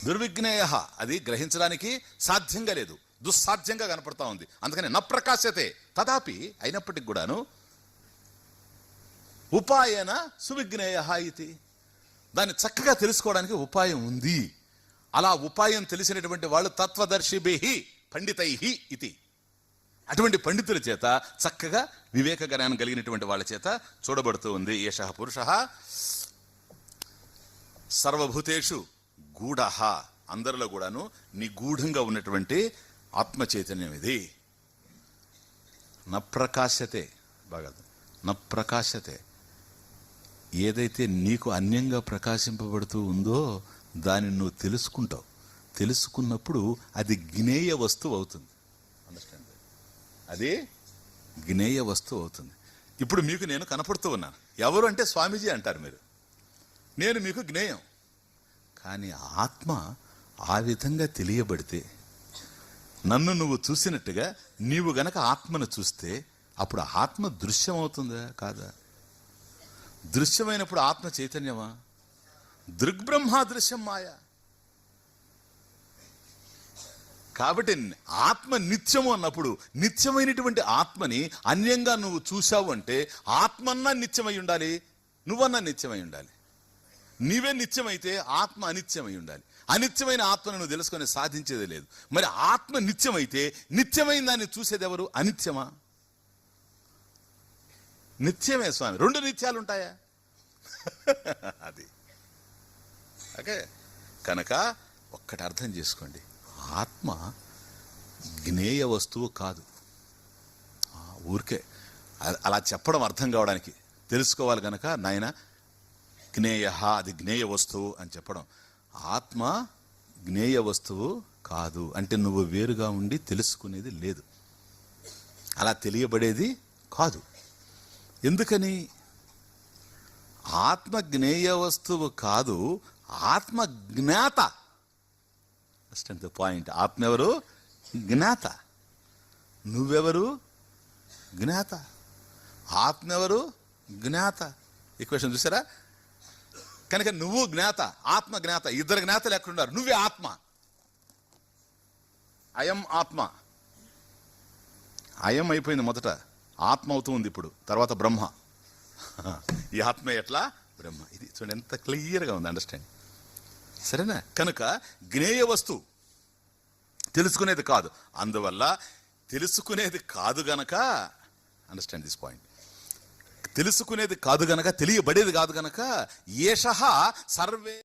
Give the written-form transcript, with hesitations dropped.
దుర్విజ్ఞేయ, అది గ్రహించడానికి సాధ్యంగా లేదు, దుస్సాధ్యంగా కనపడతా ఉంది. అందుకని నప్రకాశతే తదాపి, అయినప్పటికి కూడాను ఉపాయన సువిజ్ఞేయ ఇది, దాన్ని చక్కగా తెలుసుకోవడానికి ఉపాయం ఉంది. అలా ఉపాయం తెలిసినటువంటి వాళ్ళు తత్వదర్శిభిః పండితైః ఇది, అటువంటి పండితుల చేత చక్కగా వివేక జ్ఞానం కలిగినటువంటి వాళ్ళ చేత చూడబడుతూ ఉంది. ఏషః పురుషః సర్వభూతేషు గూఢః, అందరిలో కూడాను నిగూఢంగా ఉన్నటువంటి ఆత్మ చైతన్యం ఇది. నప్రకాశతే, బాగా నప్రకాశతే, ఏదైతే నీకు అన్యంగా ప్రకాశింపబడుతూ ఉందో దాన్ని నువ్వు తెలుసుకుంటావు. తెలుసుకున్నప్పుడు అది జ్ఞేయ వస్తువు అవుతుంది. అండర్స్టాండ్? అది జ్ఞేయ వస్తువు అవుతుంది. ఇప్పుడు మీకు నేను కనపడుతూ ఉన్నాను. ఎవరు అంటే స్వామీజీ అంటారు మీరు, నేను మీకు జ్ఞేయం. కానీ ఆత్మ ఆ విధంగా తెలియబడితే, నన్ను నువ్వు చూసినట్టుగా నీవు గనక ఆత్మను చూస్తే అప్పుడు ఆత్మ దృశ్యం అవుతుందా కాదా? దృశ్యమైనప్పుడు ఆత్మ చైతన్యమా? దృగ్బ్రహ్మ దృశ్యం మాయా. కాబట్టి ఆత్మ నిత్యము అన్నప్పుడు నిత్యమైనటువంటి ఆత్మని అన్యంగా నువ్వు చూశావు అంటే ఆత్మన్నా నిత్యమై ఉండాలి, నువ్వన్నా నిత్యమై ఉండాలి. నీవే నిత్యమైతే ఆత్మ అనిత్యమై ఉండాలి. అనిత్యమైన ఆత్మను నువ్వు తెలుసుకొని సాధించేది లేదు. మరి ఆత్మ నిత్యమైతే నిత్యమైన దాన్ని చూసేది ఎవరు? అనిత్యమా? నిత్యమే స్వామి. రెండు నిత్యాలు ఉంటాయా? అది ఓకే. కనుక ఒక్కటి అర్థం చేసుకోండి, ఆత్మ జ్ఞేయ వస్తువు కాదు. ఊరికే అలా చెప్పడం అర్థం కావడానికి తెలుసుకోవాలి కనుక నాయన జ్ఞేయ, అది జ్ఞేయ వస్తువు అని చెప్పడం. ఆత్మ జ్ఞేయ వస్తువు కాదు అంటే నువ్వు వేరుగా ఉండి తెలుసుకునేది లేదు, అలా తెలియబడేది కాదు. ఎందుకని? ఆత్మ జ్ఞేయ వస్తువు కాదు, ఆత్మ జ్ఞాత. The point. ఆత్మ ఎవరు? జ్ఞాత. నువ్వెవరు? జ్ఞాత. ఆత్మ ఎవరు? జ్ఞాత. ఈ క్వశ్చన్ చూసారా? కనుక నువ్వు జ్ఞాత, ఆత్మ జ్ఞాత, ఇద్దరు జ్ఞాతలు ఎక్కడున్నారు? నువ్వే ఆత్మ. అయం ఆత్మ. అయం అయిపోయింది మొదట, ఆత్మ అవుతూ ఉంది ఇప్పుడు, తర్వాత బ్రహ్మ. ఈ ఆత్మ ఎట్లా? బ్రహ్మ. ఇది చూడండి ఎంత క్లియర్గా ఉంది. అండర్స్టాండ్? సరేనా? కనుక జ్ఞేయ వస్తువు, తెలుసుకునేది కాదు. అందువల్ల తెలుసుకునేది కాదు గనక, అండర్స్టాండ్ దిస్ పాయింట్, తెలుసుకునేది కాదు గనక, తెలియబడేది కాదు గనక ఏషః సర్వే